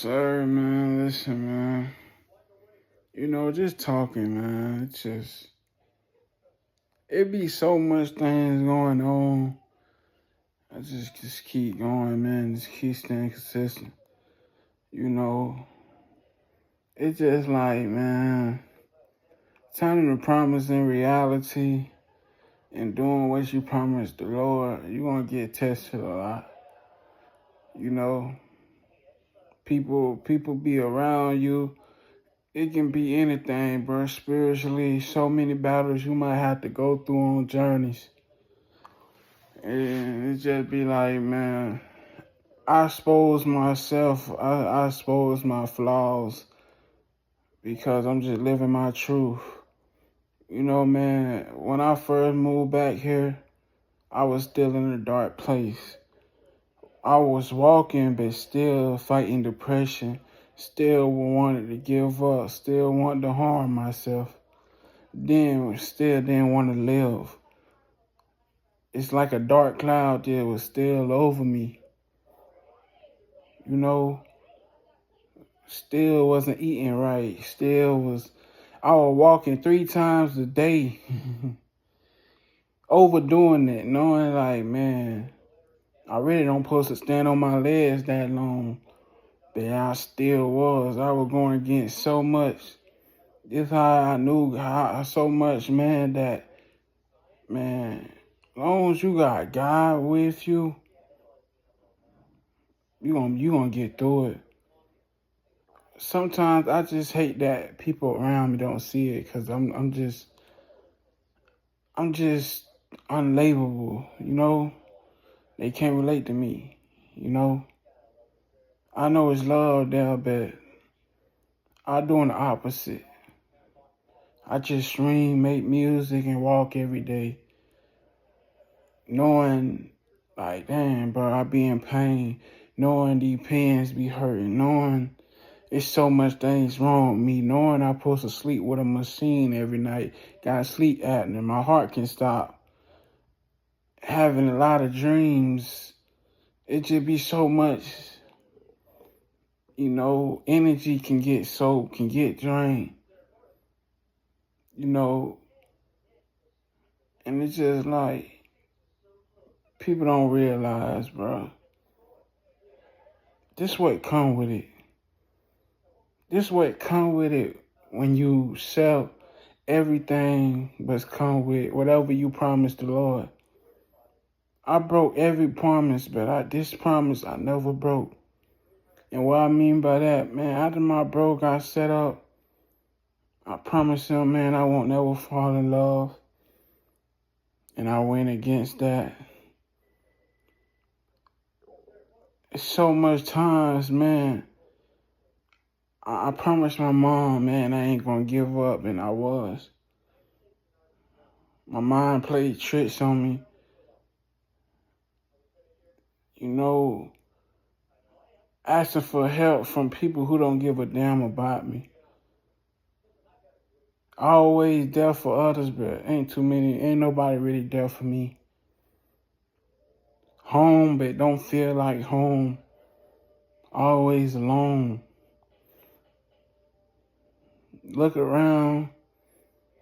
Sorry, man. Listen, man. Just talking, man. It be so much things going on. I just keep going, man. Just keep staying consistent. You know, it's just like, man, turning the promise in reality and doing what you promised the Lord, you're gonna get tested a lot. You know, people be around you. It can be anything, bro. Spiritually, so many battles you might have to go through on journeys. And it just be like, man, I expose myself, I expose my flaws because I'm just living my truth. Man, when I first moved back here, I was still in a dark place. I was walking, but still fighting depression, still wanted to give up, still wanted to harm myself, then still didn't want to live. It's like a dark cloud that was still over me, you know. Still wasn't eating right. I was walking 3 times a day, overdoing it, knowing like, man, I really don't supposed to stand on my legs that long. But I still was. I was going against so much. This how I knew how so much, man, that, man, as long as you got God with you, you gonna get through it. Sometimes I just hate that people around me don't see it because I'm just unlabelable, They can't relate to me, you know. I know it's love there, but I doing the opposite. I just stream, make music, and walk every day, knowing like, damn, bro, I be in pain, knowing these pins be hurting, knowing it's so much things wrong with me, knowing I'm supposed to sleep with a machine every night, got sleep apnea, my heart can stop, having a lot of dreams. It just be so much, energy can get drained, you know, and it's just like people don't realize, bro. This what come with it. This what come with it when you sell everything but come with whatever you promised the Lord. I broke every promise, but this promise I never broke. And what I mean by that, man, after my bro got set up, I promised him, man, I won't never fall in love. And I went against that. It's so much times, man. I promised my mom, man, I ain't gonna give up, and I was. My mind played tricks on me. Asking for help from people who don't give a damn about me. Always there for others, but ain't nobody really there for me. Home, but don't feel like home. Always alone. Look around.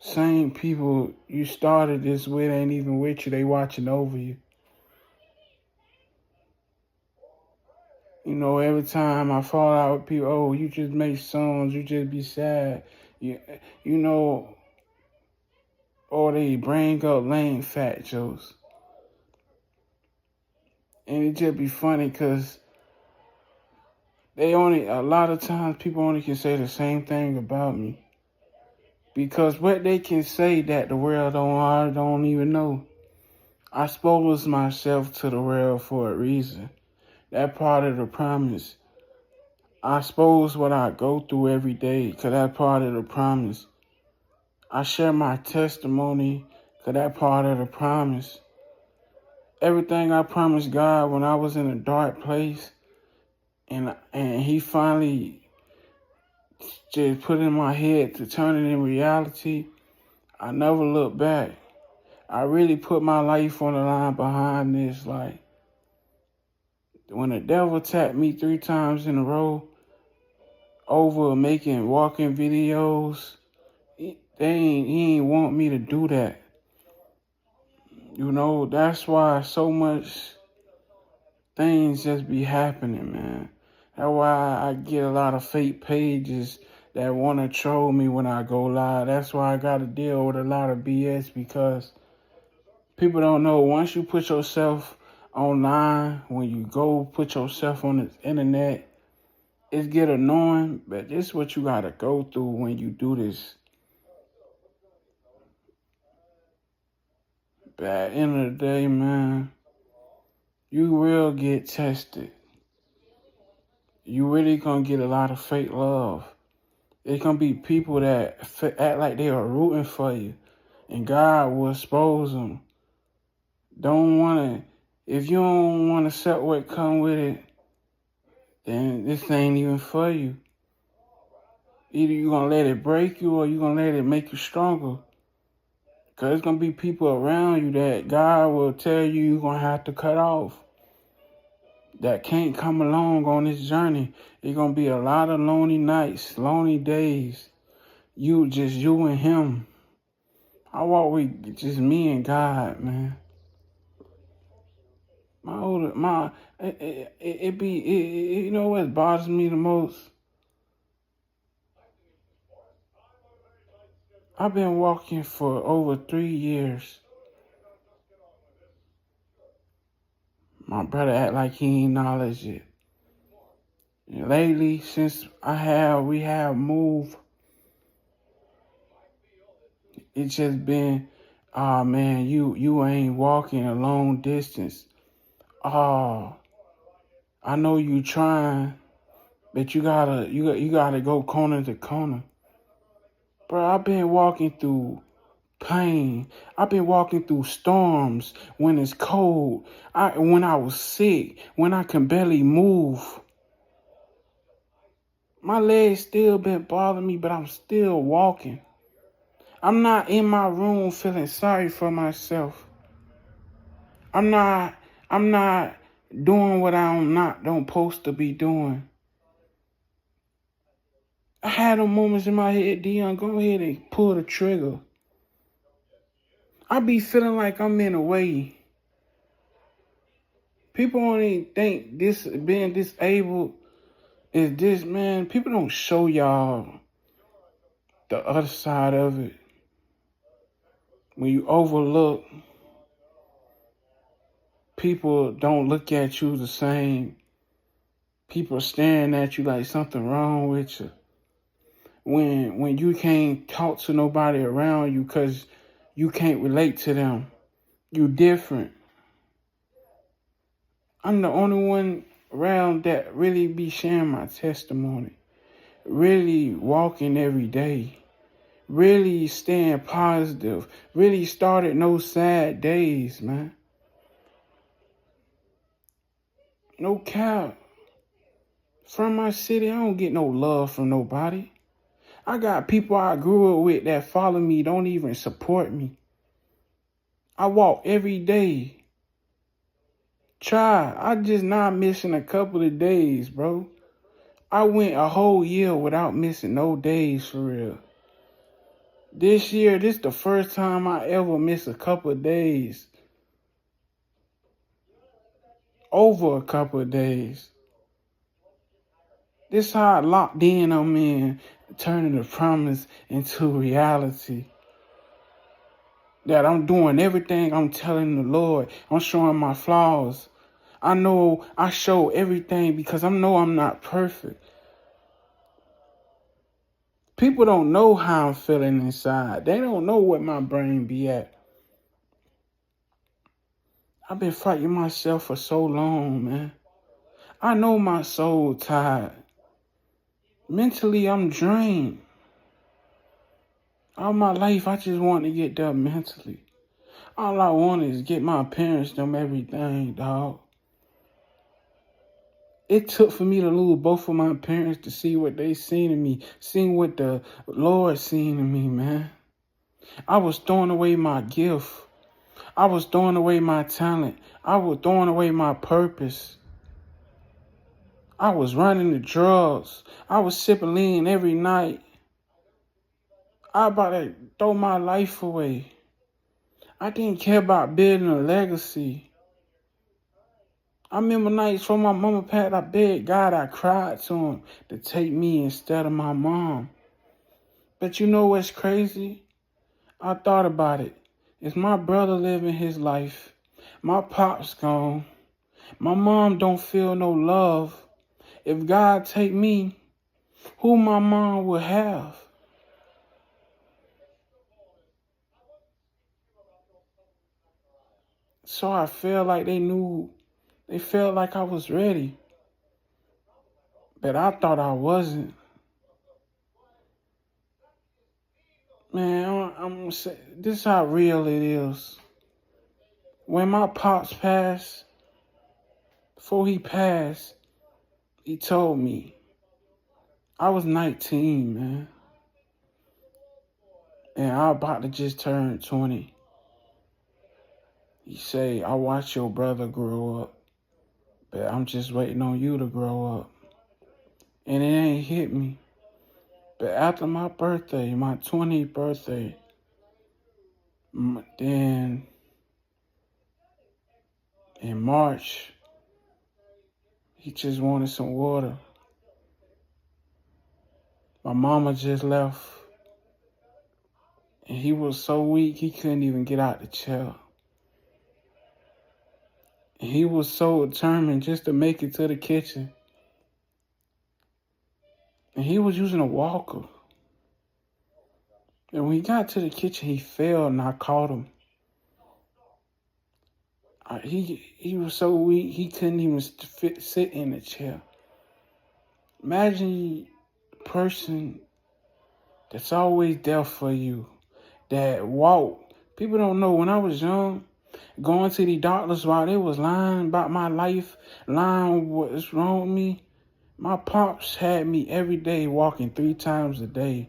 Same people you started this with ain't even with you. They watching over you. Every time I fall out with people, oh, you just make songs, you just be sad. You know, or they bring up lame fat jokes. And it just be funny because a lot of times people only can say the same thing about me. Because what they can say that the world don't even know. I expose myself to the world for a reason. That part of the promise. I expose what I go through every day because that part of the promise. I share my testimony because that part of the promise. Everything I promised God when I was in a dark place and he finally just put in my head to turn it in reality, I never looked back. I really put my life on the line behind this. Like, when the devil tapped me 3 times in a row, over making walking videos. He ain't want me to do that. You know, that's why so much things just be happening, man. That's why I get a lot of fake pages that want to troll me when I go live. That's why I got to deal with a lot of BS, because people don't know, once you put yourself online, when you go put yourself on the internet, it get annoying, but this is what you got to go through when you do this. But at the end of the day, man, you will get tested. You really gonna get a lot of fake love. There's gonna be people that act like they are rooting for you, and God will expose them. If you don't wanna accept what come with it, then this ain't even for you. Either you gonna let it break you, or you gonna let it make you stronger. Cause there's gonna be people around you that God will tell you you're gonna have to cut off, that can't come along on this journey. It's gonna be a lot of lonely nights, lonely days. You and him. I walk with just me and God, man. You know what bothers me the most? I've been walking for over 3 years. My brother act like he ain't knowledge it. And lately, since we have moved, it's just been, oh man, you ain't walking a long distance. Oh, I know you trying, but you gotta go corner to corner. Bro, I've been walking through pain. I've been walking through storms when it's cold. When I was sick, when I can barely move. My legs still been bothering me, but I'm still walking. I'm not in my room feeling sorry for myself. I'm not doing what don't supposed to be doing. I had them moments in my head, Dion, go ahead and pull the trigger. I be feeling like I'm in a way. People only think being disabled is this, man. People don't show y'all the other side of it. When you overlook, people don't look at you the same. People are staring at you like something wrong with you. When you can't talk to nobody around you because you can't relate to them. You different. I'm the only one around that really be sharing my testimony. Really walking every day. Really staying positive. Really started no sad days, man. No cap. From my city, I don't get no love from nobody. I got people I grew up with that follow me, don't even support me. I walk every day. I just not missing a couple of days, bro. I went a whole year without missing no days, for real. This year, this the first time I ever missed a couple of days. Over a couple of days. This how I locked in on me, turning the promise into reality. That I'm doing everything I'm telling the Lord. I'm showing my flaws. I know I show everything because I know I'm not perfect. People don't know how I'm feeling inside. They don't know what my brain be at. I've been fighting myself for so long, man. I know my soul tired. Mentally, I'm drained. All my life, I just want to get there mentally. All I want is get my parents them everything, dog. It took for me to lose both of my parents to see what they seen in me, seeing what the Lord seen in me, man. I was throwing away my gift. I was throwing away my talent. I was throwing away my purpose. I was running the drugs. I was sipping lean every night. I about to throw my life away. I didn't care about building a legacy. I remember nights before my mama passed, I begged God, I cried to him to take me instead of my mom. But you know what's crazy? I thought about it. Is my brother living his life? My pop's gone. My mom don't feel no love. If God take me, who my mom will have? So I felt like they felt like I was ready. But I thought I wasn't. Man, I'm gonna say, this is how real it is. When my pops passed, before he passed, he told me, I was 19, man. And I was about to just turn 20. He say, I watched your brother grow up, but I'm just waiting on you to grow up. And it ain't hit me. But after my birthday, my 20th birthday, then in March, he just wanted some water. My mama just left. And he was so weak, he couldn't even get out the chair. And he was so determined just to make it to the kitchen. And he was using a walker. And when he got to the kitchen, he fell and I caught him. He was so weak, he couldn't even sit in the chair. Imagine a person that's always there for you, that walk. People don't know, when I was young, going to the doctors while they was lying about my life, lying what's wrong with me, my pops had me every day walking 3 times a day.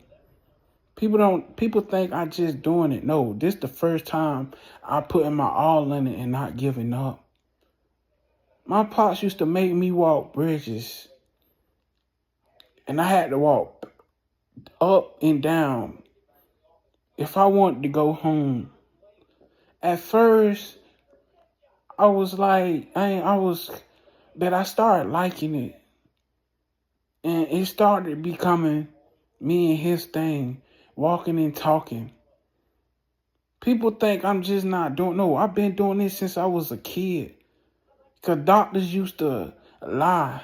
People think I just doing it. No, this the first time I put my all in it and not giving up. My pops used to make me walk bridges. And I had to walk up and down if I wanted to go home. At first, I was like, but I started liking it. And it started becoming me and his thing, walking and talking. People think I'm just not doing, no, I've been doing this since I was a kid. Because doctors used to lie.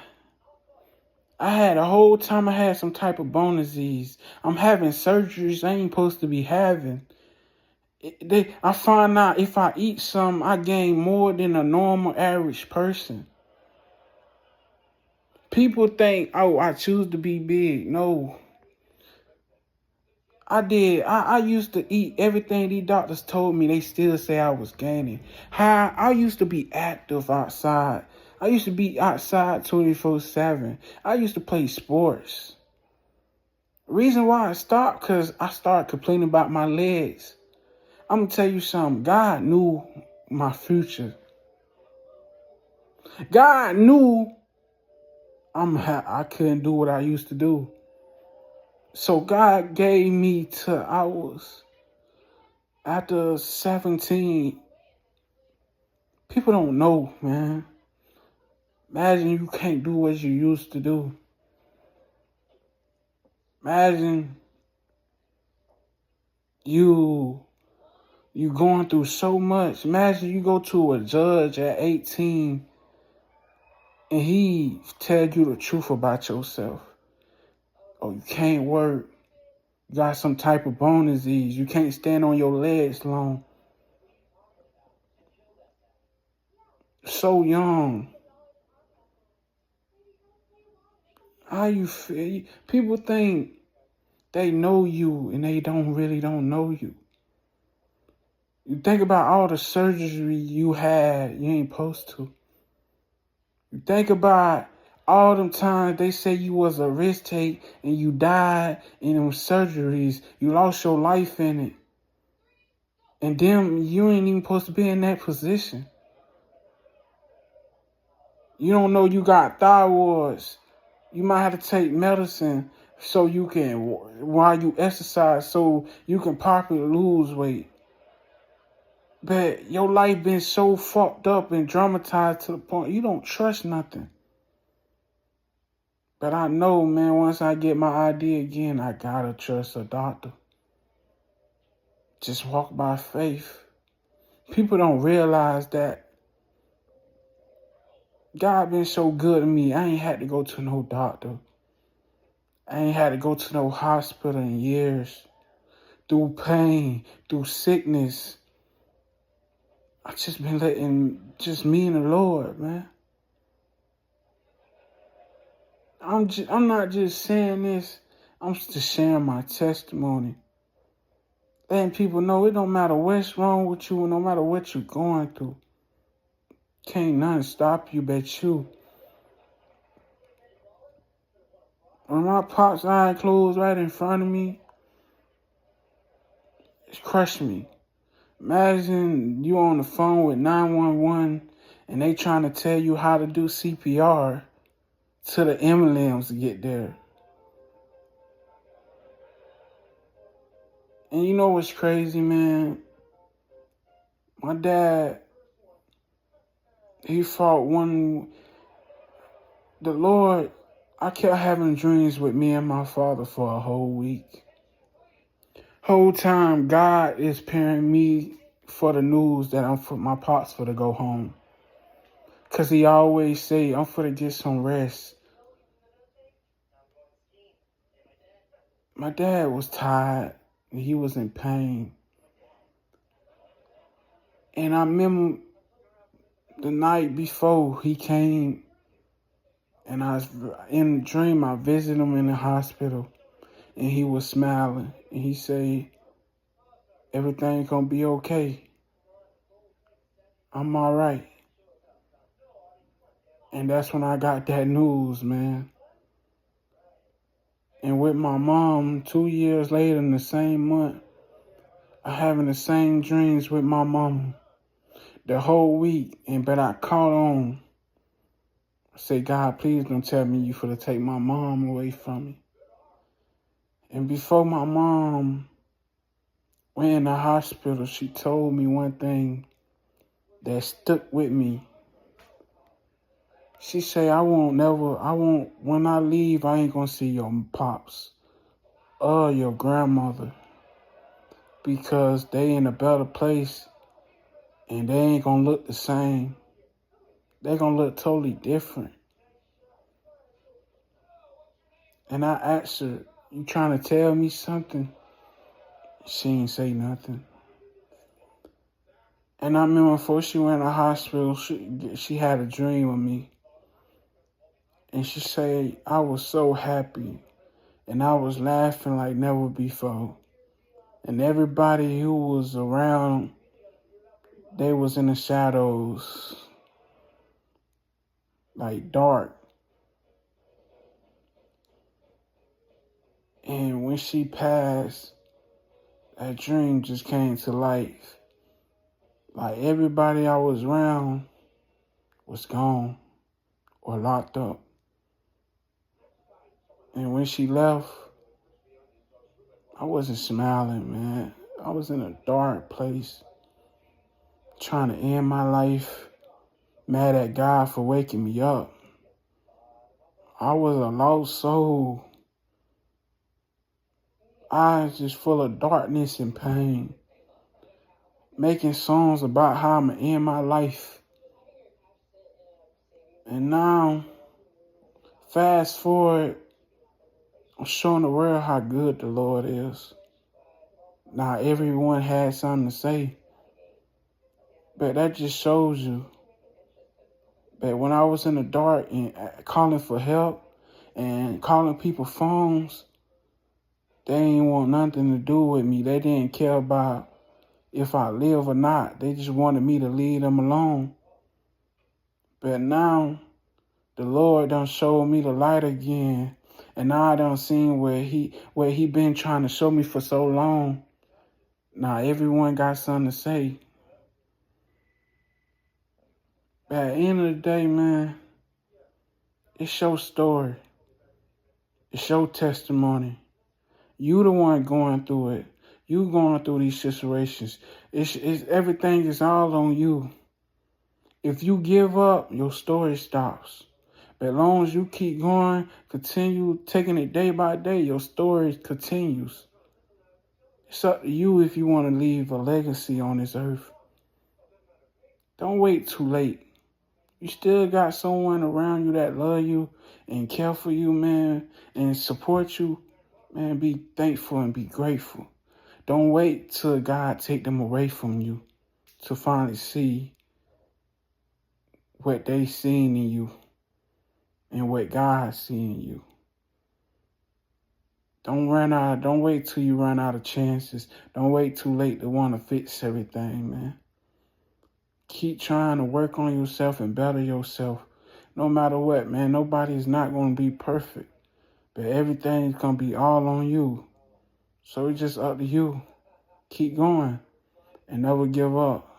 I had a whole time I had some type of bone disease. I'm having surgeries I ain't supposed to be having. I find out if I eat some, I gain more than a normal average person. People think, oh, I choose to be big. No. I did. I used to eat everything these doctors told me. They still say I was gaining. I used to be active outside. I used to be outside 24/7. I used to play sports. Reason why I stopped, because I started complaining about my legs. I'm going to tell you something. God knew my future. God knew I couldn't do what I used to do. So God gave me till I was, after 17, people don't know, man. Imagine you can't do what you used to do. Imagine you going through so much. Imagine you go to a judge at 18 and he tell you the truth about yourself. Oh, you can't work. You got some type of bone disease. You can't stand on your legs long. So young. How you feel? People think they know you and they really don't know you. You think about all the surgery you had, you ain't supposed to. You think about all them times they say you was a risk take and you died in them surgeries. You lost your life in it. And then you ain't even supposed to be in that position. You don't know you got thyroids. You might have to take medicine so you can, while you exercise, so you can properly lose weight. But your life been so fucked up and dramatized to the point you don't trust nothing. But I know, man, once I get my ID again, I gotta trust a doctor. Just walk by faith. People don't realize that God been so good to me. I ain't had to go to no doctor. I ain't had to go to no hospital in years. Through pain, through sickness. I just been letting just me and the Lord, man. I'm not just saying this. I'm just sharing my testimony. Letting people know it don't matter what's wrong with you, no matter what you're going through. Can't nothing stop you but you. When my pop's eye closed right in front of me, it crushed me. Imagine you on the phone with 911 and they trying to tell you how to do CPR to the ambulance to get there. And you know what's crazy, man? My dad, he fought the Lord, I kept having dreams with me and my father for a whole week. Whole time, God is preparing me for the news that my pops for to go home. Because he always say, I'm for to get some rest. My dad was tired. And he was in pain. And I remember the night before he came, and I was in a dream, I visited him in the hospital, and he was smiling. And he said, everything's going to be okay. I'm all right. And that's when I got that news, man. And with my mom, 2 years later in the same month, I having the same dreams with my mom the whole week. But I caught on. I said, God, please don't tell me you for to take my mom away from me. And before my mom went in the hospital, she told me one thing that stuck with me. She said, when I leave, I ain't gonna see your pops or your grandmother because they in a better place and they ain't gonna look the same. They gonna look totally different. And I asked her, you trying to tell me something? She ain't say nothing. And I remember before she went to the hospital, she had a dream of me. And she said, I was so happy. And I was laughing like never before. And everybody who was around, they was in the shadows, like dark. And when she passed, that dream just came to life. Like everybody I was around was gone or locked up. And when she left, I wasn't smiling, man. I was in a dark place, trying to end my life, mad at God for waking me up. I was a lost soul. Eyes just full of darkness and pain. Making songs about how I'm going to end my life. And now, fast forward, I'm showing the world how good the Lord is. Now, everyone has something to say. But that just shows you that when I was in the dark and calling for help and calling people phones, they ain't want nothing to do with me. They didn't care about if I live or not. They just wanted me to leave them alone. But now, the Lord done showed me the light again. And now I done seen where he been trying to show me for so long. Now everyone got something to say. But at the end of the day, man, It's your story. It's your testimony. You the one going through it. You going through these situations. It's everything is all on you. If you give up, your story stops. But as long as you keep going, continue taking it day by day, your story continues. It's up to you if you want to leave a legacy on this earth. Don't wait too late. You still got someone around you that love you and care for you, man, and support you. Man, be thankful and be grateful. Don't wait till God take them away from you to finally see what they seen in you and what God seen in you. Don't wait till you run out of chances. Don't wait too late to want to fix everything, man. Keep trying to work on yourself and better yourself. No matter what, man, nobody's not going to be perfect. But everything's going to be all on you. So it's just up to you. Keep going and never give up.